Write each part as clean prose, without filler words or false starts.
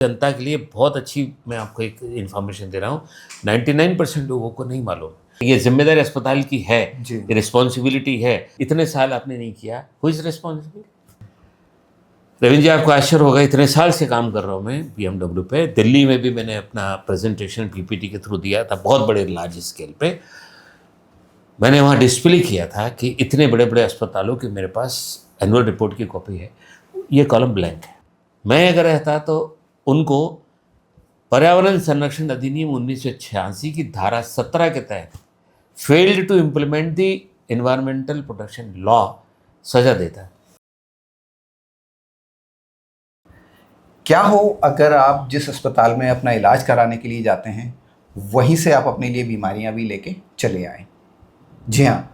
जनता के लिए बहुत अच्छी मैं आपको एक इन्फॉर्मेशन दे रहा हूँ। 99% लोगों को नहीं मालूम। ये ज़िम्मेदारी अस्पताल की है, जी। ये रिस्पॉन्सिबिलिटी है। इतने साल आपने नहीं किया, who is responsible? Ravindra ji, आपको आश्चर्य होगा, इतने साल से काम कर रहा हूँ मैं बीएमडब्ल्यू पे। दिल्ली में भी मैंने अपना प्रेजेंटेशन पीपीटी के थ्रू दिया था, बहुत बड़े लार्ज स्केल पे। मैंने वहाँ डिस्प्ले किया था कि इतने बड़े बड़े अस्पतालों की मेरे पास एनुअल रिपोर्ट की कॉपी है, ये कॉलम ब्लैंक है। मैं अगर रहता तो उनको पर्यावरण संरक्षण अधिनियम 1986 की धारा 17 के तहत failed to implement the environmental protection law सजा देता है। क्या हो अगर आप जिस अस्पताल में अपना इलाज कराने के लिए जाते हैं वहीं से आप अपने लिए बीमारियां भी लेके चले आएं? जी हाँ,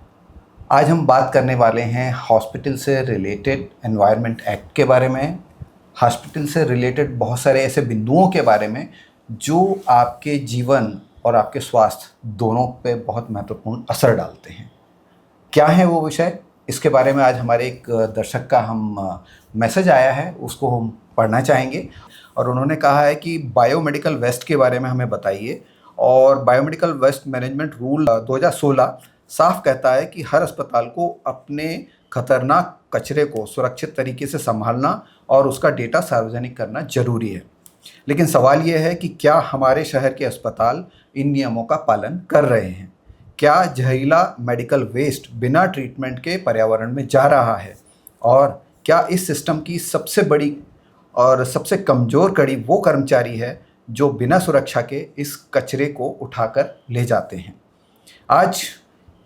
आज हम बात करने वाले हैं हॉस्पिटल से रिलेटेड एनवायरनमेंट एक्ट के बारे में, हॉस्पिटल से रिलेटेड बहुत सारे ऐसे बिंदुओं के बारे में जो आपके जीवन और आपके स्वास्थ्य दोनों पे बहुत महत्वपूर्ण असर डालते हैं। क्या है वो विषय, इसके बारे में आज हमारे एक दर्शक का हम मैसेज आया है, उसको हम पढ़ना चाहेंगे। और उन्होंने कहा है कि बायोमेडिकल वेस्ट के बारे में हमें बताइए। और बायोमेडिकल वेस्ट मैनेजमेंट रूल 2016 साफ कहता है कि हर अस्पताल को अपने खतरनाक कचरे को सुरक्षित तरीके से संभालना और उसका डेटा सार्वजनिक करना जरूरी है। लेकिन सवाल ये है कि क्या हमारे शहर के अस्पताल इन नियमों का पालन कर रहे हैं? क्या जहरीला मेडिकल वेस्ट बिना ट्रीटमेंट के पर्यावरण में जा रहा है? और क्या इस सिस्टम की सबसे बड़ी और सबसे कमज़ोर कड़ी वो कर्मचारी है जो बिना सुरक्षा के इस कचरे को उठाकर ले जाते हैं? आज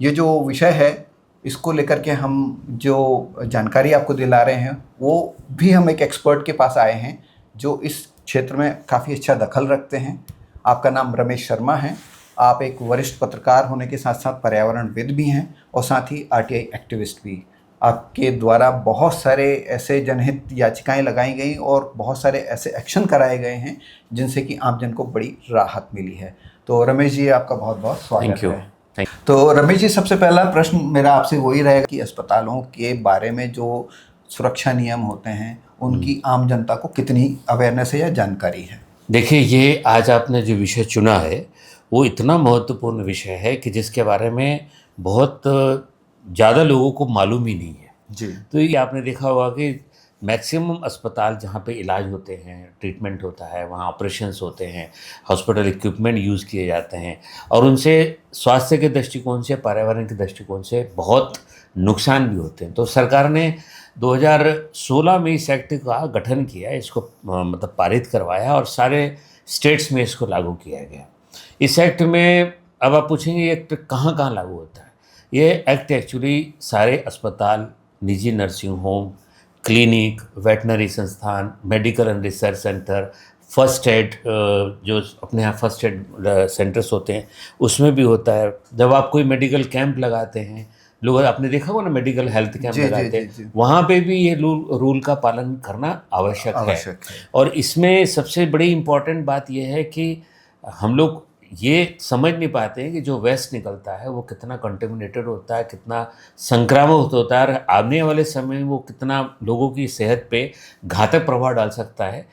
ये जो विषय है, इसको लेकर के हम जो जानकारी आपको दिला रहे हैं वो भी हम एक एक्सपर्ट के पास आए हैं जो इस क्षेत्र में काफ़ी अच्छा दखल रखते हैं। आपका नाम रमेश शर्मा है। आप एक वरिष्ठ पत्रकार होने के साथ साथ पर्यावरणविद भी हैं और साथ ही आरटीआई एक्टिविस्ट भी। आपके द्वारा बहुत सारे ऐसे जनहित याचिकाएं लगाई गई और बहुत सारे ऐसे एक्शन कराए गए हैं जिनसे कि आमजन को बड़ी राहत मिली है। तो रमेश जी, आपका बहुत बहुत स्वागत है। तो रमेश जी, सबसे पहला प्रश्न मेरा आपसे वही रहेगा कि अस्पतालों के बारे में जो सुरक्षा नियम होते हैं उनकी आम जनता को कितनी अवेयरनेस है या जानकारी है? देखिए, ये आज आपने जो विषय चुना है वो इतना महत्वपूर्ण विषय है कि जिसके बारे में बहुत ज़्यादा लोगों को मालूम ही नहीं है। जी। तो ये आपने देखा होगा कि मैक्सिमम अस्पताल जहाँ पे इलाज होते हैं, ट्रीटमेंट होता है, वहाँ ऑपरेशंस होते हैं, हॉस्पिटल इक्विपमेंट यूज़ किए जाते हैं और उनसे स्वास्थ्य के दृष्टिकोण से, पर्यावरण के दृष्टिकोण से बहुत नुकसान भी होते हैं। तो सरकार ने 2016 में इस एक्ट का गठन किया, इसको मतलब पारित करवाया और सारे स्टेट्स में इसको लागू किया गया। इस एक्ट में अब आप पूछेंगे ये एक्ट कहाँ कहाँ लागू होता है? ये एक्ट एक्चुअली सारे अस्पताल, निजी नर्सिंग होम, क्लिनिक, वेटनरी संस्थान, medical and research centre, first aid जो अपने यहाँ फर्स्ट एड सेंटर्स होते हैं उसमें भी होता है। जब आप कोई मेडिकल कैंप लगाते हैं, लोग आपने देखा होगा ना, मेडिकल हेल्थ कैंप लगाते हैं, वहाँ पे भी ये रूल का पालन करना आवश्यक है। और इसमें सबसे बड़ी इम्पॉर्टेंट बात यह है कि हम लोग ये समझ नहीं पाते हैं कि जो वेस्ट निकलता है वो कितना कंटेमिनेटेड होता है, कितना संक्रामक होता है और आने वाले समय में वो कितना लोगों की सेहत पे घातक प्रभाव डाल सकता है।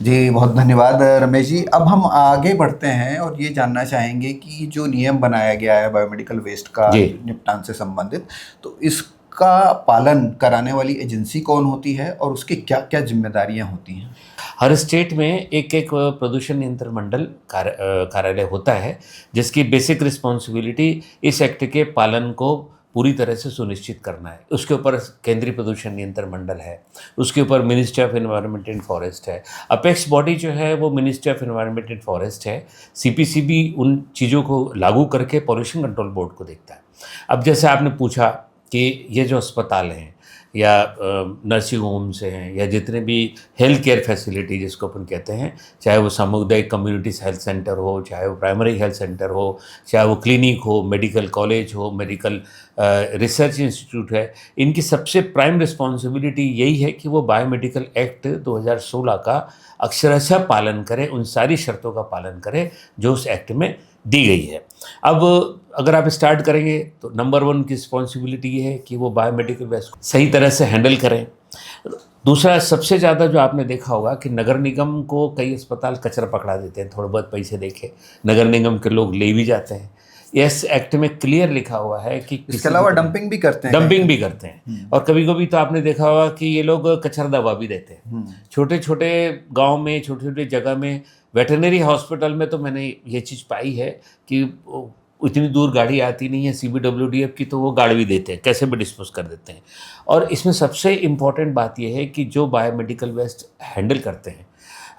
जी, बहुत धन्यवाद रमेश जी। अब हम आगे बढ़ते हैं और ये जानना चाहेंगे कि जो नियम बनाया गया है बायोमेडिकल वेस्ट का निपटान से संबंधित, तो इसका पालन कराने वाली एजेंसी कौन होती है और उसकी क्या क्या जिम्मेदारियां होती हैं? हर स्टेट में एक एक प्रदूषण नियंत्रण मंडल कार्यालय होता है जिसकी बेसिक रिस्पॉन्सिबिलिटी इस एक्ट के पालन को पूरी तरह से सुनिश्चित करना है। उसके ऊपर केंद्रीय प्रदूषण नियंत्रण मंडल है, उसके ऊपर ministry of environment and forest है, अपेक्स बॉडी जो है वो ministry of environment and forest है। सीपीसीबी उन चीज़ों को लागू करके पॉल्यूशन कंट्रोल बोर्ड को देखता है। अब जैसे आपने पूछा कि ये जो अस्पताल हैं या नर्सिंग होम्स हैं या जितने भी हेल्थ केयर फैसिलिटी जिसको अपन कहते हैं, चाहे वो सामुदायिक कम्युनिटी हेल्थ सेंटर हो, चाहे वो प्राइमरी हेल्थ सेंटर हो, चाहे वो क्लिनिक हो, मेडिकल कॉलेज हो, मेडिकल रिसर्च इंस्टीट्यूट है, इनकी सबसे प्राइम रिस्पॉन्सिबिलिटी यही है कि वो बायोमेडिकल एक्ट 2016 का अक्षरशः पालन करें, उन सारी शर्तों का पालन करें जो उस एक्ट में दी गई है। अब अगर आप स्टार्ट करेंगे तो नंबर 1 की रिस्पॉन्सिबिलिटी ये है कि वो बायोमेडिकल वेस्ट को सही तरह से हैंडल करें। दूसरा सबसे ज़्यादा जो आपने देखा होगा कि नगर निगम को कई अस्पताल कचरा पकड़ा देते हैं, थोड़े बहुत पैसे देके नगर निगम के लोग ले भी जाते हैं। इस एक्ट में क्लियर लिखा हुआ है कि इसके अलावा डंपिंग भी करते हैं, डंपिंग भी करते हैं। और कभी कभी तो आपने देखा होगा कि ये लोग कचरा दबा भी देते हैं। छोटे छोटे गांव में, छोटे छोटे जगह में, वेटरनरी हॉस्पिटल में तो मैंने ये चीज़ पाई है कि इतनी दूर गाड़ी आती नहीं है CBWDF की, तो वो गाड़ी भी देते हैं, कैसे भी डिस्पोज कर देते हैं। और इसमें सबसे इम्पॉर्टेंट बात यह है कि जो बायोमेडिकल वेस्ट हैंडल करते हैं,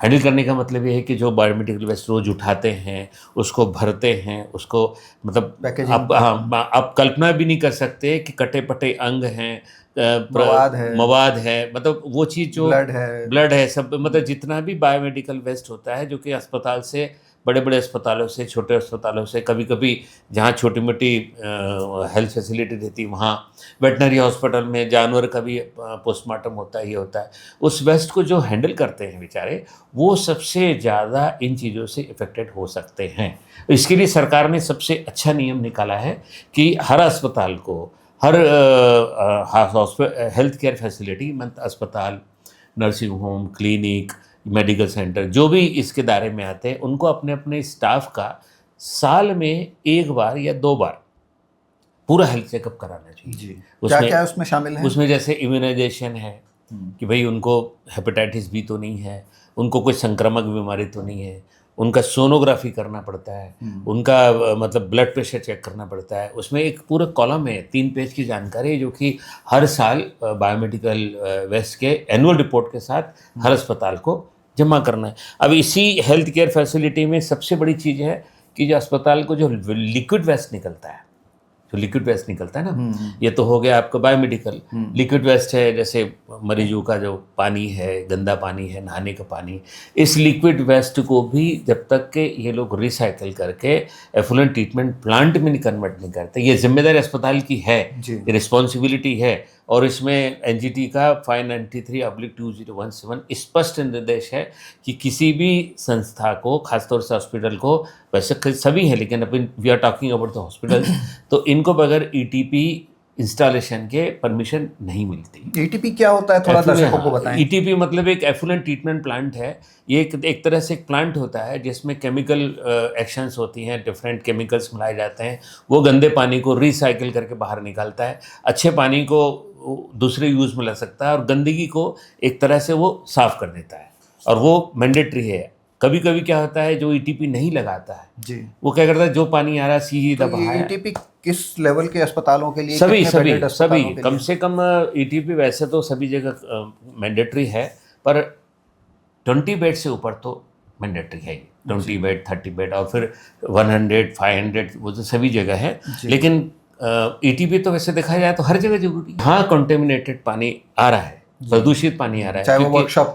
हैंडल करने का मतलब ये है कि जो बायोमेडिकल वेस्ट रोज उठाते हैं, उसको भरते हैं, उसको मतलब आप कल्पना भी नहीं कर सकते कि कटे पटे अंग हैं, मवाद है, मतलब वो चीज़ जो ब्लड है सब, मतलब जितना भी बायोमेडिकल वेस्ट होता है जो कि अस्पताल से, बड़े बड़े अस्पतालों से, छोटे अस्पतालों से, कभी कभी जहाँ छोटी मोटी हेल्थ फैसिलिटी रहती वहाँ वेटनरी हॉस्पिटल में जानवर का भी पोस्टमार्टम होता ही होता है, उस वेस्ट को जो हैंडल करते हैं बेचारे, वो सबसे ज़्यादा इन चीज़ों से इफ़ेक्टेड हो सकते हैं। इसके लिए सरकार ने सबसे अच्छा नियम निकाला है कि हर अस्पताल को, हर हेल्थ केयर फैसिलिटी, मतलब अस्पताल, nursing home, clinic, medical centre, जो भी इसके दायरे में आते हैं, उनको अपने अपने स्टाफ का साल में 1 बार या 2 बार पूरा हेल्थ चेकअप कराना चाहिए जी। क्या क्या उसमें शामिल है? उसमें जैसे इम्यूनाइजेशन है कि भाई उनको हेपेटाइटिस बी तो नहीं है, उनको कोई संक्रामक बीमारी तो नहीं है, उनका सोनोग्राफी करना पड़ता है, उनका मतलब ब्लड प्रेशर चेक करना पड़ता है। उसमें एक पूरा कॉलम है, 3 पेज की जानकारी है, जो कि हर साल बायोमेडिकल वेस्ट के एनुअल रिपोर्ट के साथ हर अस्पताल को जमा करना है। अब इसी हेल्थ केयर फैसिलिटी में सबसे बड़ी चीज़ है कि जो अस्पताल को जो लिक्विड वेस्ट निकलता है, ना, ये तो हो गया आपका बायोमेडिकल। लिक्विड वेस्ट है, जैसे मरीजों का जो पानी है, गंदा पानी है, नहाने का पानी, इस लिक्विड वेस्ट को भी जब तक के ये लोग रिसाइकिल करके एफुलेंट ट्रीटमेंट प्लांट में कन्वर्ट नहीं करते, ये जिम्मेदारी अस्पताल की है, ये रिस्पॉन्सिबिलिटी है। और इसमें NGT का 593/2017 स्पष्ट निर्देश है कि किसी भी संस्था को, खासतौर से हॉस्पिटल को, वैसे सभी हैं लेकिन अपन we are talking about the hospital, तो इनको बगैर ETP इंस्टॉलेशन के परमिशन नहीं मिलती। ETP क्या होता है, थोड़ा दर्शकों को बताएं। ETP मतलब एक एफुलेंट ट्रीटमेंट प्लांट है। ये एक तरह से एक प्लांट होता है जिसमें केमिकल एक्शंस होती हैं, डिफरेंट केमिकल्स मिलाए जाते हैं, वो गंदे पानी को रिसाइकिल करके बाहर निकालता है, अच्छे पानी को दूसरे यूज़ में ला सकता है, और गंदगी को एक तरह से वो साफ़ कर देता है, और वो मैंडेटरी है। कभी कभी क्या होता है, जो ETP नहीं लगाता है जी, वो क्या करता है, जो पानी आ रहा है सीधा बहाया। ETP किस लेवल के अस्पतालों के लिए? सभी कम से कम ETP वैसे तो सभी जगह मैंडेटरी है, पर 20 बेड से ऊपर तो मैंडेटरी है। 20 बेड, 30 बेड, और फिर 100, 500, वो तो सभी जगह है। लेकिन ETP तो वैसे देखा जाए तो हर जगह जरूरी है। हाँ, कंटेमिनेटेड पानी आ रहा है, प्रदूषित पानी आ रहा है, चाहे वो वर्कशॉप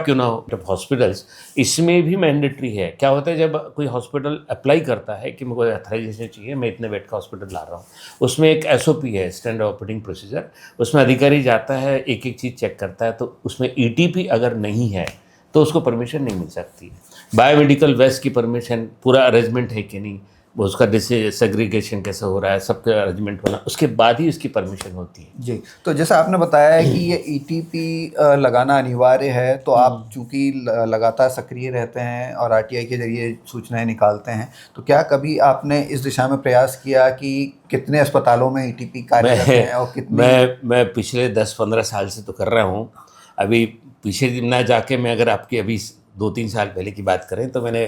क्यों ना हो। हॉस्पिटल्स इसमें भी मैंडेटरी है। क्या होता है, जब कोई हॉस्पिटल अप्लाई करता है कि मुझे अथराइजेशन चाहिए, मैं इतने बेड का हॉस्पिटल ला रहा हूँ, उसमें एक SOP है, स्टैंडर्ड ऑपरेटिंग प्रोसीजर, उसमें अधिकारी जाता है, एक एक चीज़ चेक करता है, तो उसमें ETP अगर नहीं है तो उसको परमिशन नहीं मिल सकती। बायोमेडिकल वेस्ट की परमिशन, पूरा अरेंजमेंट है कि नहीं, उसका सेग्रीगेशन कैसे हो रहा है, सबका अरेंजमेंट होना, उसके बाद ही उसकी परमिशन होती है जी। तो जैसा आपने बताया है कि ये ETP लगाना अनिवार्य है, तो आप चूँकि लगातार सक्रिय रहते हैं और RTI के जरिए सूचनाएं निकालते हैं, तो क्या कभी आपने इस दिशा में प्रयास किया कि कितने अस्पतालों में ETP कार्यरत हैं और कितने? मैं पिछले 10-15 साल से तो कर रहा हूँ। अभी पीछे ना जाके, मैं अगर आपकी अभी 2-3 साल पहले की बात करें तो मैंने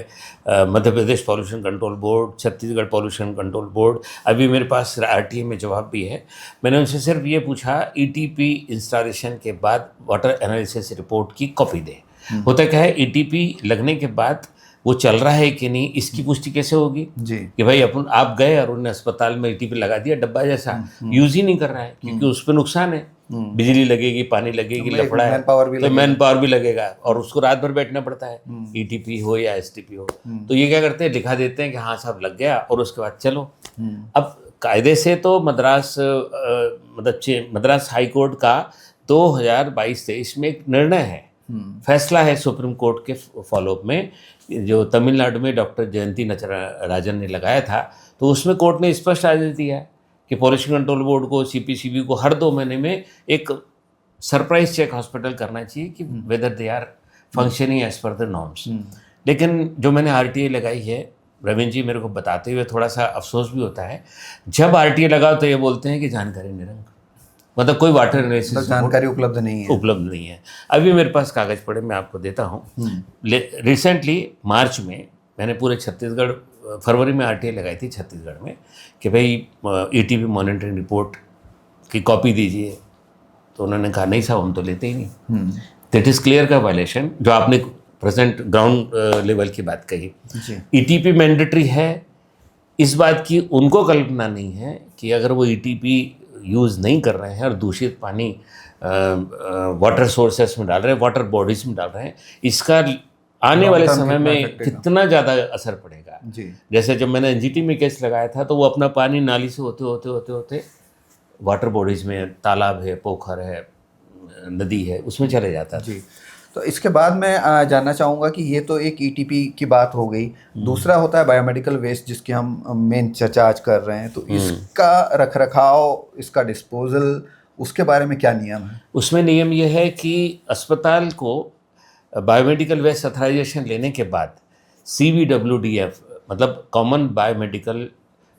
Madhya Pradesh pollution control board, Chhattisgarh pollution control board, अभी मेरे पास RTI में जवाब भी है, मैंने उनसे सिर्फ ये पूछा, ETP इंस्टॉलेशन के बाद वाटर एनालिसिस रिपोर्ट की कॉपी दें। होता क्या है, ETP लगने के बाद वो चल रहा है कि नहीं, इसकी पुष्टि कैसे होगी जी, कि भाई आप गए और उन्होंने अस्पताल में ETP लगा दिया, डब्बा जैसा, यूज़ ही नहीं कर रहा है, क्योंकि उस पर नुकसान है, बिजली लगेगी, पानी लगेगी, लफड़ा है, तो मैन पावर भी लगेगा, और उसको रात भर बैठना पड़ता है, ETP हो या STP हो। तो ये क्या करते हैं, दिखा देते हैं कि हाँ साहब लग गया, और उसके बाद चलो। अब कायदे से तो मद्रास हाई कोर्ट का 2022-23 में एक निर्णय है, फैसला है सुप्रीम कोर्ट के फॉलोअप में, जो तमिलनाडु में डॉक्टर जयंती नटराजन ने लगाया था, तो उसमें कोर्ट ने स्पष्ट आदेश दिया है कि पॉल्यूशन कंट्रोल बोर्ड को, CPCB को हर 2 महीने में एक सरप्राइज चेक हॉस्पिटल करना चाहिए कि whether they are functioning as per the norms. लेकिन जो मैंने RTA लगाई है, रविंद्र जी मेरे को बताते हुए थोड़ा सा अफसोस भी होता है, जब RTA लगाओ तो ये बोलते हैं कि जानकारी निरंक, मतलब कोई वाटर एनालिसिस जानकारी उपलब्ध नहीं है। उपलब्ध नहीं है। अभी मेरे पास कागज़ पड़े, मैं आपको देता हूँ। रिसेंटली मार्च में मैंने पूरे छत्तीसगढ़, फरवरी में RTA लगाई थी छत्तीसगढ़ में कि भाई ETP मॉनिटरिंग रिपोर्ट की कॉपी दीजिए, तो उन्होंने कहा नहीं साहब हम तो लेते ही नहीं। दैट इज़ क्लियर का वायलेशन, जो आपने प्रेजेंट ग्राउंड लेवल की बात कही। ETP मैंडेटरी है, इस बात की उनको कल्पना नहीं है कि अगर वो ETP यूज़ नहीं कर रहे हैं और दूषित पानी वाटर सोर्सेस में डाल रहे हैं, वाटर बॉडीज में डाल रहे हैं, इसका आने वाले समय में कितना ज़्यादा असर पड़ेगा। जैसे जब मैंने NGT में केस लगाया था, तो वो अपना पानी नाली से होते होते होते होते वाटर बॉडीज में, तालाब है, पोखर है, नदी है, उसमें चले जाता था। तो इसके बाद मैं जानना चाहूँगा कि ये तो एक ETP की बात हो गई, दूसरा होता है बायोमेडिकल वेस्ट, जिसकी हम मेन चर्चा आज कर रहे हैं। तो इसका रखरखाव, इसका डिस्पोजल, उसके बारे में क्या नियम है? उसमें नियम ये है कि अस्पताल को बायोमेडिकल वेस्ट अथॉराइजेशन लेने के बाद CBWDF, मतलब common biomedical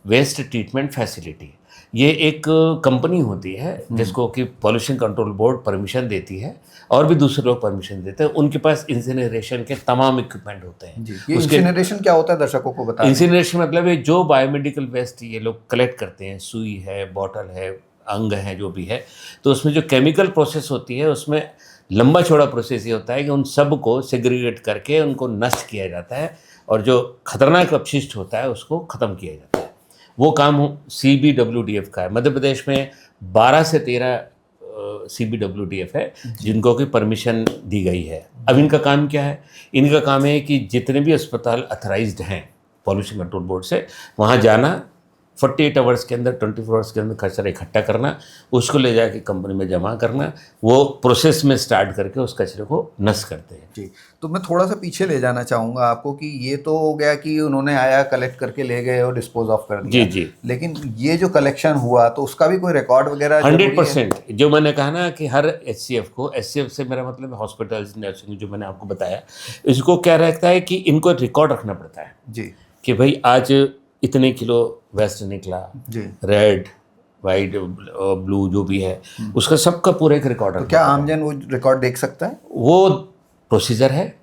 waste treatment facility, ये एक कंपनी होती है जिसको कि पॉल्यूशन कंट्रोल बोर्ड परमिशन देती है, और भी दूसरे लोग परमिशन देते हैं। उनके पास इंसिनरेशन के तमाम इक्विपमेंट होते हैं। ये इंसिनरेशन क्या होता है, दर्शकों को बताएं। इंसिनरेशन मतलब है जो बायोमेडिकल वेस्ट ये लोग कलेक्ट करते हैं, सुई है, बॉटल है, अंग है, जो भी है, तो उसमें जो केमिकल प्रोसेस होती है, उसमें लंबा चौड़ा प्रोसेस ये होता है कि उन सब को सेग्रीगेट करके उनको नष्ट किया जाता है, और जो खतरनाक अपशिष्ट होता है उसको ख़त्म किया जाता है। वो काम CBWDF का है। मध्य प्रदेश में 12 से 13 CBWDF है जिनको की परमिशन दी गई है। अब इनका काम क्या है? इनका काम है कि जितने भी अस्पताल अथराइज्ड हैं पॉल्यूशन कंट्रोल बोर्ड से, वहाँ जाना, 48 आवर्स के अंदर, 24 आवर्स के अंदर कचरा इकट्ठा करना, उसको ले जाके कंपनी में जमा करना, वो प्रोसेस में स्टार्ट करके उस कचरे को नष्ट करते हैं। जी, तो मैं थोड़ा सा पीछे ले जाना चाहूँगा आपको कि ये तो हो गया कि उन्होंने आया, कलेक्ट करके ले गए और डिस्पोज ऑफ कर दिया। जी। लेकिन ये जो कलेक्शन हुआ, तो उसका भी कोई रिकॉर्ड वगैरह? 100%। जो मैंने कहा ना कि हर HCF से मेरा मतलब हॉस्पिटल नर्सिंग, जो मैंने आपको बताया, इसको क्या रहता है कि इनको रिकॉर्ड रखना पड़ता है जी, कि भाई आज इतने किलो वेस्ट निकला, रेड, वाइट, ब्लू जो भी है, उसका सबका पूरा एक रिकॉर्ड। तो क्या आमजन वो रिकॉर्ड देख सकता है? वो प्रोसीजर है।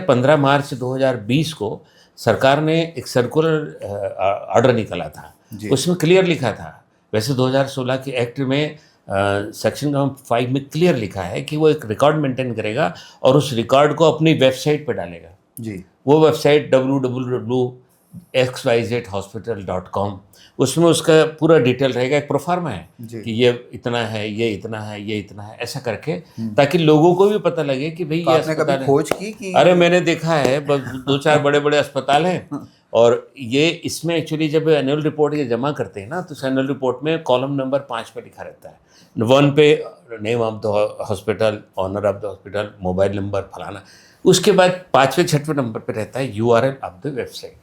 15 मार्च 2020 को सरकार ने एक सर्कुलर ऑर्डर निकाला था, उसमें क्लियर लिखा था, वैसे 2016 के एक्ट में सेक्शन 5 में क्लियर लिखा है कि वो एक रिकॉर्ड मेंटेन करेगा और उस रिकॉर्ड को अपनी वेबसाइट पर डालेगा। जी, वो वेबसाइट www.xyzhospital.com, उसमें उसका पूरा डिटेल रहेगा, एक प्रोफार्मा है कि ये इतना है, ये इतना है, ये इतना है, ऐसा करके, ताकि लोगों को भी पता लगे कि भाई ये आपने कभी खोज की कि? अरे मैंने देखा है, 2-4 बड़े अस्पताल हैं, और ये इसमें एक्चुअली जब एनुअल रिपोर्ट ये जमा करते हैं ना, तो एनुअल रिपोर्ट में कॉलम नंबर 5 पे लिखा रहता है, 1 पे name of the hospital, owner of the hospital, mobile number, फलाना। उसके बाद 5वें 6वें नंबर पे रहता है URL of the website.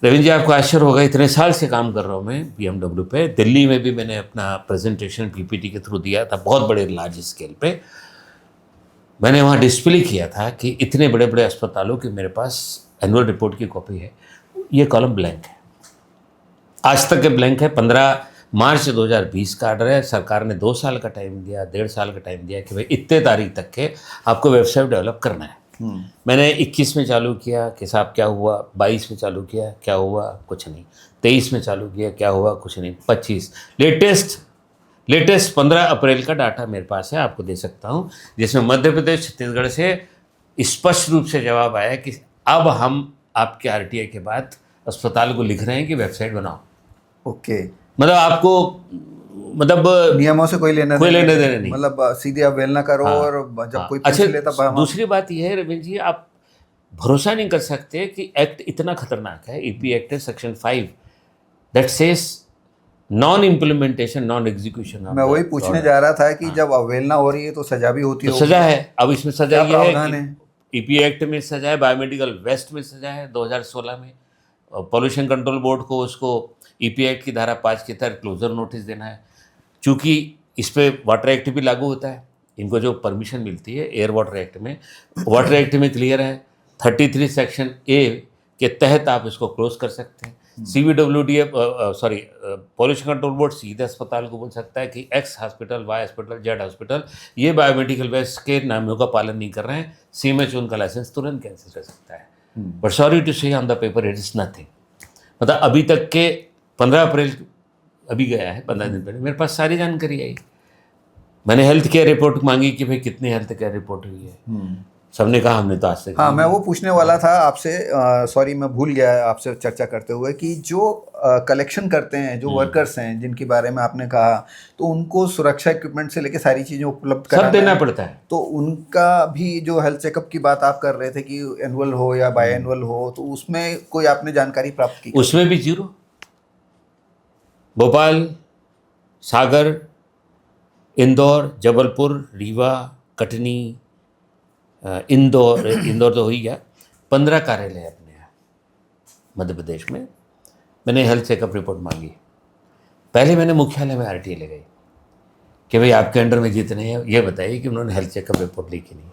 Ravindra ji, आपको आश्चर्य होगा, इतने साल से काम कर रहा हूँ मैं BMW पे। दिल्ली में भी मैंने अपना प्रेजेंटेशन PPT के थ्रू दिया था, बहुत बड़े लार्ज स्केल पे। मैंने वहाँ डिस्प्ले किया था कि इतने बड़े अस्पतालों की मेरे पास एनुअल रिपोर्ट की कॉपी है, ये कॉलम ब्लैंक है, आज तक के ब्लैंक है। 15 मार्च 2020 का ऑर्डर है, सरकार ने 2 साल का टाइम दिया, 1.5 साल का टाइम दिया कि भाई इतने तारीख तक के आपको वेबसाइट डेवलप करना है। मैंने 21 में चालू किया कि साहब क्या हुआ, 22 में चालू किया, क्या हुआ, कुछ नहीं, 23 में चालू किया, क्या हुआ, कुछ नहीं, 25, लेटेस्ट 15 अप्रैल का डाटा मेरे पास है, आपको दे सकता हूँ, जिसमें मध्य प्रदेश, छत्तीसगढ़ से स्पष्ट रूप से जवाब आया कि अब हम आपके RTA के बाद अस्पताल को लिख रहे हैं कि वेबसाइट बनाओ। ओके, मतलब आपको, मतलब नियमों से कोई लेना देना नहीं, मतलब सीधे अवेल ना करो। हाँ, और जब कोई पूछ लेता। दूसरी बात यह है रविंद्र जी, आप भरोसा नहीं कर सकते कि एक्ट इतना खतरनाक है, EP act section 5 that says non implementation, non execution. मैं वही पूछने जा रहा था कि जब अवेलना हो रही है तो सजा भी होती है। सजा है, अब इसमें सजा ये है, EP एक्ट में सजा है, बायोमेडिकल वेस्ट में सजा है 2016 में, पॉल्यूशन कंट्रोल बोर्ड को उसको EP एक्ट की धारा 5 के तहत क्लोजर नोटिस देना है। चूँकि इस पे वाटर एक्ट भी लागू होता है। इनको जो परमिशन मिलती है एयर वाटर एक्ट में, वाटर एक्ट में क्लियर है 33 सेक्शन ए के तहत आप इसको क्लोज कर सकते हैं। CBWDA sorry pollution control board सीधे अस्पताल को बोल सकता है कि X hospital, Y hospital, Z hospital ये बायोमेडिकल वेस्ट के नामों का पालन नहीं कर रहे हैं, CMH उनका लाइसेंस तुरंत कैंसिल कर सकता है। बट सॉरी टू से on the paper it is nothing. मतलब अभी तक के 15 अप्रैल अभी गया है, 15 दिन पहले मेरे पास सारी जानकारी आई। मैंने हेल्थ केयर रिपोर्ट मांगी कि भाई कितनी हेल्थ केयर रिपोर्ट हुई है, सबने कहा हमने तो आज तक। हाँ, मैं वो पूछने वाला था आपसे, सॉरी मैं भूल गया आपसे चर्चा करते हुए कि जो कलेक्शन करते हैं, जो वर्कर्स हैं जिनके बारे में आपने कहा, तो उनको सुरक्षा इक्विपमेंट से लेके सारी चीज़ें उपलब्ध सब देना पड़ता है। तो उनका भी जो हेल्थ चेकअप की बात आप कर रहे थे कि एनुअल हो या बाय एनुअल हो, तो उसमें कोई आपने जानकारी प्राप्त की? उसमें भी जीरो। भोपाल, सागर, इंदौर, जबलपुर, रीवा, कटनी, इंदौर तो हो ही गया, 15 कार्यालय है अपने यहाँ मध्य प्रदेश में। मैंने हेल्थ चेकअप रिपोर्ट मांगी। पहले मैंने मुख्यालय में RTA लगाई कि भाई आपके अंडर में जितने हैं ये बताइए कि उन्होंने हेल्थ चेकअप रिपोर्ट ली कि नहीं।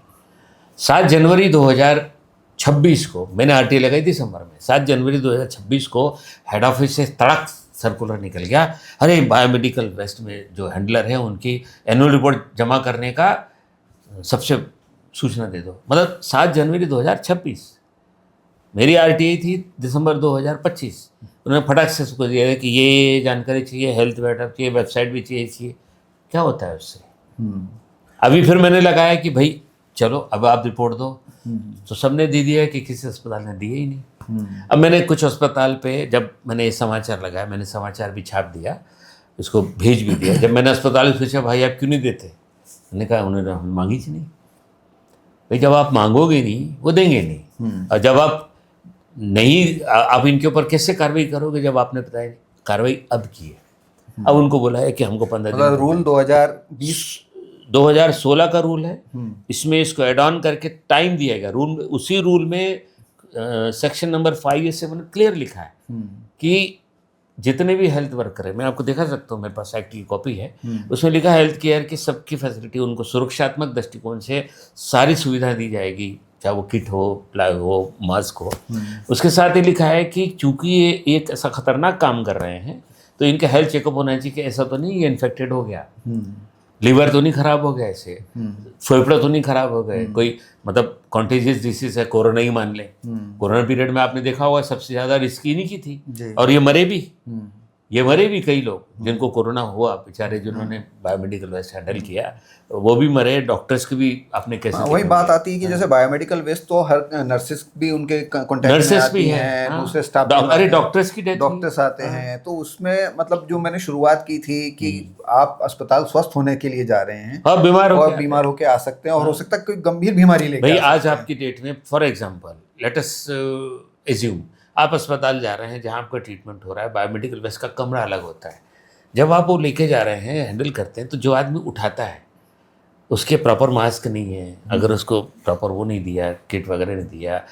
7 जनवरी 2026 को मैंने RTA लगाई दिसंबर में। 7 जनवरी 2026 को हेड ऑफिस से तड़क सर्कुलर निकल गया, अरे बायोमेडिकल वेस्ट में जो हैंडलर है उनकी एनुअल रिपोर्ट जमा करने का सबसे सूचना दे दो। मतलब 7 जनवरी 2026, मेरी RTA थी दिसंबर 2025। उन्होंने फटाक से उसको दिया कि ये जानकारी चाहिए, हेल्थ वेटअप चाहिए, वेबसाइट भी चाहिए। क्या होता है उससे? अभी फिर मैंने लगाया कि भाई चलो अब आप रिपोर्ट दो, तो सबने दे दिया कि किसी अस्पताल ने दिए ही नहीं। अब मैंने कुछ अस्पताल पे जब मैंने ये समाचार लगाया, मैंने समाचार भी छाप दिया, उसको भेज भी दिया। जब मैंने अस्पताल से पूछा भाई आप क्यों नहीं देते, मैंने कहा उन्होंने मांगी ही नहीं। भाई जब आप मांगोगे नहीं वो देंगे नहीं, और जब आप नहीं, आप इनके ऊपर कैसे कार्रवाई करोगे जब आपने बताया? कार्रवाई अब की है। अब उनको बोला है कि हमको 15 दिन, रूल 2016 का रूल है, इसमें इसको एड ऑन करके टाइम दिया गया। रूल, उसी रूल में सेक्शन नंबर 5A7 क्लियर लिखा है कि जितने भी हेल्थ वर्कर है, मैं आपको दिखा सकता हूँ, मेरे पास एक्ट की कॉपी है, उसमें लिखा है हेल्थ केयर की सबकी फैसिलिटी उनको सुरक्षात्मक दृष्टिकोण से सारी सुविधा दी जाएगी, चाहे वो किट हो, प्लाई हो, मास्क हो। उसके साथ ही लिखा है कि चूंकि ये एक ऐसा खतरनाक काम कर रहे हैं तो इनका हेल्थ चेकअप होना चाहिए कि ऐसा तो नहीं ये इन्फेक्टेड हो गया, लीवर तो नहीं खराब हो गया, ऐसे फेफड़े तो नहीं खराब हो गए, कोई मतलब कॉन्टेजियस डिसीज है, कोरोना ही मान ले। कोरोना पीरियड में आपने देखा होगा सबसे ज़्यादा रिस्क इन्हीं की थी, और ये मरे भी कई लोग जिनको कोरोना हुआ, बेचारे जिन्होंने बायोमेडिकल वेस्ट हैंडल किया वो भी मरे। डॉक्टर्स की भी आपने कैसे, वही बात आती है कि जैसे बायोमेडिकल वेस्ट तो हर नर्सेस भी उनके कॉन्टेक्ट में आती हैं, दूसरे स्टाफ, अरे डॉक्टर्स की डॉक्टर्स आते हैं। तो उसमें मतलब जो मैंने शुरुआत की थी कि आप अस्पताल स्वस्थ होने के लिए जा रहे हैं और बीमार होके आ सकते हैं, और हो सकता है कोई गंभीर बीमारी लेके भाई आज आपकी डेट में, for example let us assume आप अस्पताल जा रहे हैं जहाँ आपका ट्रीटमेंट हो रहा है, बायोमेडिकल वेस्ट का कमरा अलग होता है। जब आप वो लेके जा रहे हैं, हैंडल करते हैं, तो जो आदमी उठाता है उसके प्रॉपर मास्क नहीं है, अगर उसको प्रॉपर वो नहीं दिया, किट वगैरह नहीं दिया,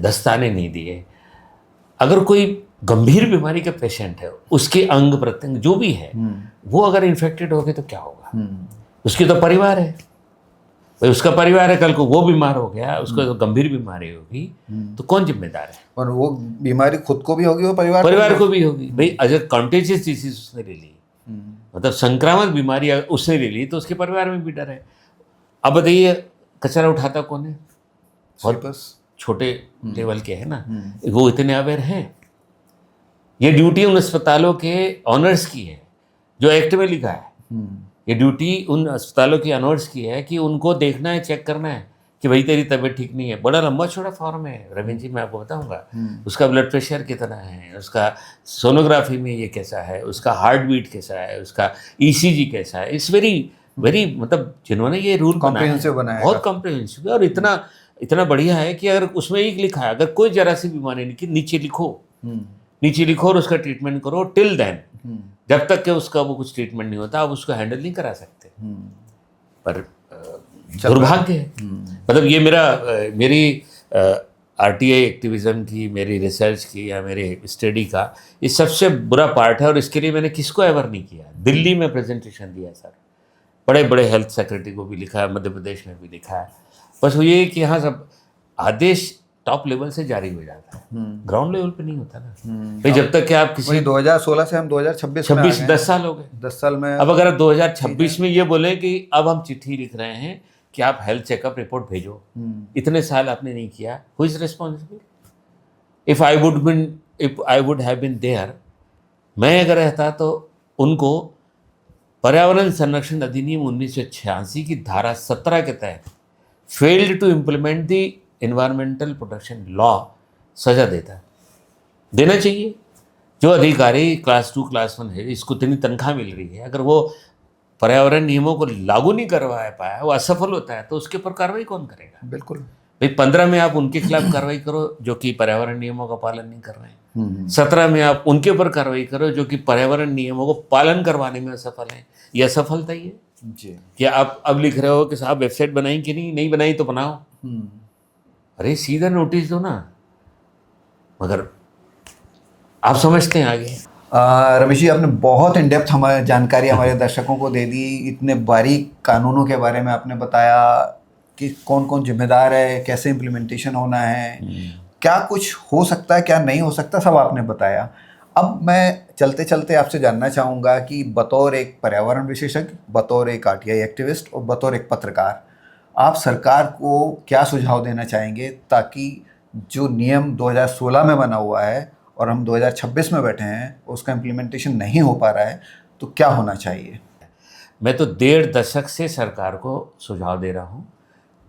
दस्ताने नहीं दिए, अगर कोई गंभीर बीमारी का पेशेंट है, उसके अंग प्रत्यंग जो भी है वो अगर इन्फेक्टेड हो गए तो क्या होगा? उसकी तो परिवार है भाई, उसका परिवार है, कल को वो बीमार हो गया, उसको तो गंभीर बीमारी होगी, तो कौन जिम्मेदार है? और वो बीमारी खुद को भी होगी, वो परिवार को भी होगी। भाई अगर कॉन्टेजियस डिसीज उसने ले ली, मतलब संक्रामक बीमारी अगर उसने ले ली, तो उसके परिवार में भी डर है। अब बताइए कचरा उठाता कौन है? और बस छोटे लेवल के है ना, वो इतने अवेयर हैं। ये ड्यूटी उन अस्पतालों के ऑनर्स की है, जो एक्ट में लिखा है। ये ड्यूटी उन अस्पतालों की ऑनर्स की है कि उनको देखना है, चेक करना है कि भाई तेरी तबीयत ठीक नहीं है। बड़ा लंबा चौड़ा फॉर्म है रविंद्र जी, मैं आपको बताऊंगा। उसका ब्लड प्रेशर कितना है, उसका सोनोग्राफी में ये कैसा है, उसका हार्ट बीट कैसा है, उसका ECG कैसा है। इट्स वेरी वेरी, मतलब जिन्होंने ये रूल बनाया बहुत कॉम्प्रिहेंसिव है, और इतना बढ़िया है कि अगर उसमें एक लिखा है, अगर कोई जरा सी बीमारी नहीं, नीचे लिखो और उसका ट्रीटमेंट करो। टिल देन, जब तक कि उसका वो कुछ ट्रीटमेंट नहीं होता, आप उसको हैंडल नहीं करा सकते। पर दुर्भाग्य है, मतलब ये मेरी आरटीआई एक्टिविज़म की, मेरी रिसर्च की या मेरे स्टडी का ये सबसे बुरा पार्ट है, और इसके लिए मैंने किसको एवर नहीं किया। दिल्ली में प्रेजेंटेशन दिया सर, बड़े बड़े हेल्थ सेक्रेटरी को भी लिखा है, मध्य प्रदेश में भी लिखा है। बस वो ये है कि यहाँ सब आदेश टॉप लेवल से जारी हो जाता है, ग्राउंड लेवल पे नहीं होता ना भाई। जब तक कि आप किसी 2016 से हम 2026 में आ 26 गए 10 साल हो गए। 10 साल में अब अगर आप 2026 में ये बोले कि अब हम चिट्ठी लिख रहे हैं कि आप हेल्थ चेकअप रिपोर्ट भेजो, इतने साल आपने नहीं किया, who is responsible? If I would have been there, मैं अगर रहता तो उनको पर्यावरण संरक्षण अधिनियम 1986 की धारा 17 के तहत failed to implement the environmental protection law सजा देना चाहिए। जो अधिकारी क्लास 2 क्लास 1 है, इसको इतनी तनख्वाह मिल रही है, अगर वो पर्यावरण नियमों को लागू नहीं करवा पाया, वो असफल होता है, तो उसके ऊपर कार्रवाई कौन करेगा? बिल्कुल भाई 15 में आप उनके खिलाफ कार्रवाई करो जो कि पर्यावरण नियमों का पालन नहीं कर रहे हैं, 17 में आप उनके ऊपर कार्रवाई करो जो कि पर्यावरण नियमों को पालन करवाने में असफल हैं। ये असफलता ही है जी। कि आप अब लिख रहे हो कि साहब वेबसाइट बनाई कि नहीं बनाई तो बनाओ। अरे सीधा नोटिस दो ना, मगर आप समझते हैं आगे। रमेश जी, आपने बहुत इन डेप्थ हमारे जानकारी हमारे दर्शकों को दे दी। इतने बारीक कानूनों के बारे में आपने बताया कि कौन कौन जिम्मेदार है, कैसे इम्प्लीमेंटेशन होना है, क्या कुछ हो सकता है, क्या नहीं हो सकता, सब आपने बताया। अब मैं चलते चलते आपसे जानना चाहूँगा कि बतौर एक पर्यावरण विशेषज्ञ, बतौर एक आरटीआई एक्टिविस्ट और बतौर एक पत्रकार, आप सरकार को क्या सुझाव देना चाहेंगे ताकि जो नियम 2016 में बना हुआ है और हम 2026 में बैठे हैं, उसका इम्प्लीमेंटेशन नहीं हो पा रहा है, तो क्या होना चाहिए? मैं तो 1.5 दशक से सरकार को सुझाव दे रहा हूँ,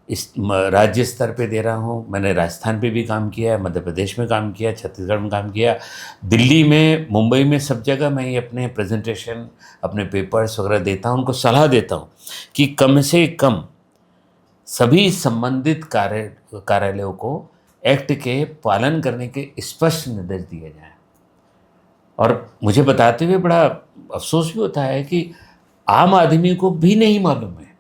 इस राज्य स्तर पे दे रहा हूँ। मैंने राजस्थान पे भी काम किया है, मध्य प्रदेश में काम किया, छत्तीसगढ़ में काम किया, दिल्ली में, मुंबई में, सब जगह मैं ये अपने प्रेजेंटेशन, अपने पेपर्स वगैरह देता हूँ, उनको सलाह देता हूँ कि कम से कम सभी संबंधित कार्यालयों को एक्ट के पालन करने के स्पष्ट निर्देश दिए जाएं। और मुझे बताते हुए बड़ा अफसोस भी होता है कि आम आदमी को भी नहीं मालूम है।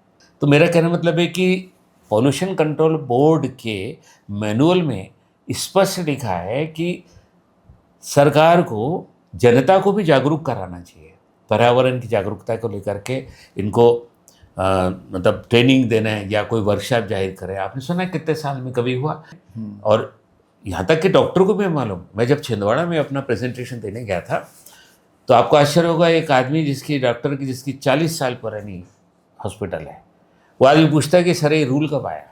तो मेरा कहने मतलब है कि पॉल्यूशन कंट्रोल बोर्ड के मैनुअल में स्पष्ट लिखा है कि सरकार को जनता को भी जागरूक कराना चाहिए, पर्यावरण की जागरूकता को लेकर के इनको मतलब ट्रेनिंग देना है या कोई वर्कशॉप जाहिर करें। आपने सुना है कितने साल में कभी हुआ? और यहाँ तक कि डॉक्टर को भी मालूम। मैं जब छिंदवाड़ा में अपना प्रेजेंटेशन देने गया था तो आपको आश्चर्य होगा, एक आदमी जिसकी 40 साल पुरानी हॉस्पिटल है, वो आदमी पूछता है कि सर ये रूल कब आया?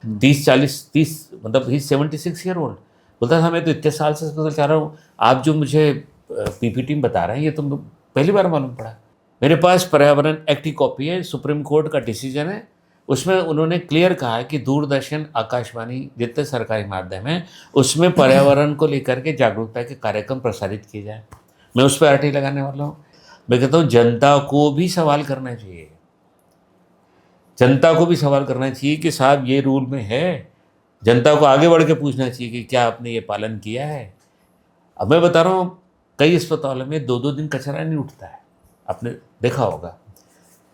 30 मतलब ही 76 ईयर ओल्ड, बोलता था मैं तो इतने साल से अस्पताल चाह रहा हूँ, आप जो मुझे पीपीटी में बता रहे हैं ये तो पहली बार मालूम पड़ा। मेरे पास पर्यावरण एक्ट की कॉपी है, सुप्रीम कोर्ट का डिसीजन है, उसमें उन्होंने क्लियर कहा है कि दूरदर्शन, आकाशवाणी, जितने सरकारी माध्यम हैं उसमें पर्यावरण को लेकर के जागरूकता के कार्यक्रम प्रसारित किए जाए। मैं उस पर आरटी लगाने वाला हूँ। मैं कहता हूँ जनता को भी सवाल करना चाहिए, जनता को भी सवाल करना चाहिए कि साहब ये रूल में है। जनता को आगे बढ़ के पूछना चाहिए कि क्या आपने ये पालन किया है। अब मैं बता रहा हूँ कई अस्पतालों में 2-2 दिन कचरा नहीं उठता है, आपने देखा होगा।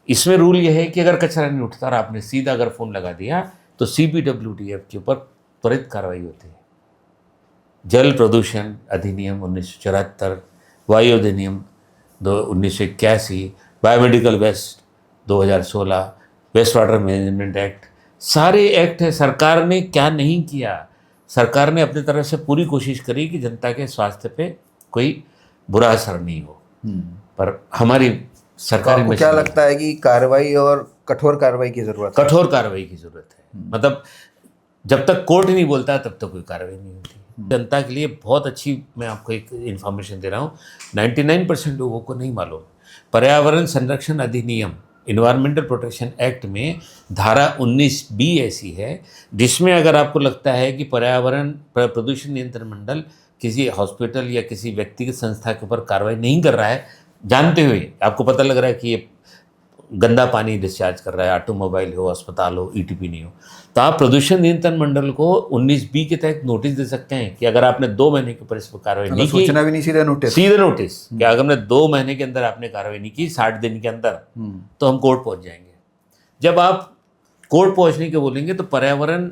इसमें रूल ये है कि अगर कचरा नहीं उठता और आपने सीधा अगर फ़ोन लगा दिया तो CPWDF के ऊपर त्वरित कार्रवाई होती है। जल प्रदूषण अधिनियम 1974, वायु अधिनियम 1981, biomedical waste 2016, waste water management act, सारे एक्ट है। सरकार ने क्या नहीं किया? सरकार ने अपनी तरफ से पूरी कोशिश करी कि जनता के स्वास्थ्य पे कोई बुरा असर नहीं हो, पर हमारी सरकारी आपको क्या लगता है कि कार्रवाई और कठोर कार्रवाई की ज़रूरत है? कठोर कार्रवाई की ज़रूरत है। मतलब जब तक कोर्ट नहीं बोलता तब तक कोई कार्रवाई नहीं होती। जनता के लिए बहुत अच्छी मैं आपको एक इन्फॉर्मेशन दे रहा हूँ, 99% लोगों को नहीं मालूम। पर्यावरण संरक्षण अधिनियम, इन्वायरमेंटल प्रोटेक्शन एक्ट में धारा 19B ऐसी है जिसमें अगर आपको लगता है कि पर्यावरण प्रदूषण नियंत्रण मंडल किसी हॉस्पिटल या किसी व्यक्तिगत संस्था के ऊपर कार्रवाई नहीं कर रहा है, जानते हुए आपको पता लग रहा है कि ये गंदा पानी डिस्चार्ज कर रहा है, ऑटोमोबाइल हो, अस्पताल हो, ETP नहीं हो, तो आप प्रदूषण नियंत्रण मंडल को 19B के तहत नोटिस दे सकते हैं कि अगर आपने 2 महीने के ऊपर इस पर कार्रवाई नहीं की, सूचना भी नहीं, सीधे नोटिस कि अगर हमने 2 महीने के अंदर आपने कार्रवाई नहीं की, 60 दिन के अंदर, तो हम कोर्ट पहुंच जाएंगे। जब आप कोर्ट पहुंचने के बोलेंगे तो पर्यावरण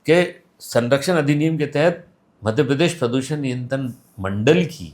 के संरक्षण अधिनियम के तहत मध्य प्रदेश प्रदूषण नियंत्रण मंडल की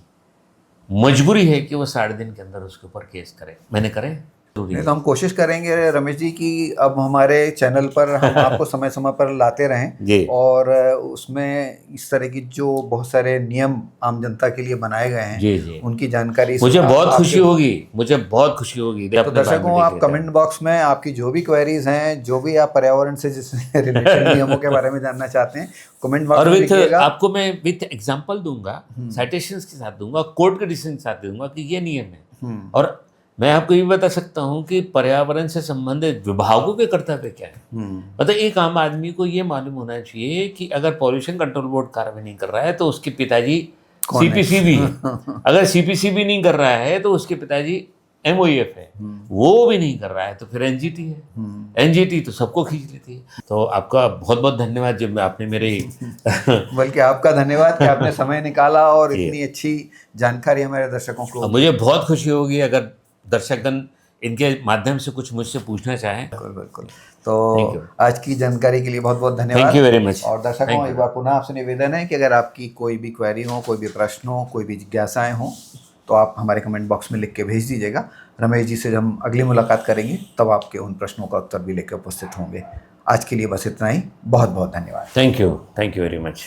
मजबूरी है कि वो 60 दिन के अंदर उसके ऊपर केस करे। मैंने करे नहीं तो हम कोशिश करेंगे रमेश जी कि अब हमारे चैनल पर हम आपको समय समय पर लाते रहें जी। और उसमें इस तरह की जो बहुत सारे नियम आम जनता के लिए बनाए गए हैं जी जी, उनकी जानकारी मुझे बहुत खुशी होगी, मुझे बहुत खुशी होगी। तो दर्शकों आप कमेंट बॉक्स में आपकी जो भी क्वेरीज हैं, जो भी आप पर्यावरण से जिससे रिलेटेड नियमों के बारे में जानना चाहते हैं, कमेंट बॉक्स और में विथ लिखिएगा। आपको मैं विथ एग्जांपल दूंगा, साइटेशंस के साथ दूंगा, कोर्ट के डिसीजन के साथ दूंगा कि ये नियम है। और मैं आपको ये बता सकता हूँ कि पर्यावरण से संबंधित विभागों के कर्तव्य क्या है। मतलब एक आम आदमी को ये मालूम होना चाहिए कि अगर पॉल्यूशन कंट्रोल बोर्ड कार्रवाई नहीं कर रहा है तो उसके पिताजी सीपीसी भी है। अगर सीपीसी भी नहीं कर रहा है तो उसके पिताजी MOEF है, वो भी नहीं कर रहा है तो फिर NGT है। NGT तो सबको खींच लेती है। तो आपका बहुत बहुत धन्यवाद जब आपने मेरे बल्कि आपका धन्यवाद कि आपने समय निकाला और इतनी अच्छी जानकारी हमारे दर्शकों को। मुझे बहुत खुशी होगी अगर दर्शकगण इनके माध्यम से कुछ मुझसे पूछना चाहें। बिल्कुल बिल्कुल। तो आज की जानकारी के लिए बहुत बहुत धन्यवाद। Thank you very much. और दर्शकों एक बार पुनः आपसे निवेदन है कि अगर आपकी कोई भी क्वेरी हो, कोई भी प्रश्न हो, कोई भी जिज्ञासाएं हो तो आप हमारे कमेंट बॉक्स में लिख के भेज दीजिएगा। रमेश जी से जब हम अगली मुलाकात करेंगे तब आपके उन प्रश्नों का उत्तर भी लेकर उपस्थित होंगे। आज के लिए बस इतना ही। बहुत बहुत धन्यवाद। Thank you very much.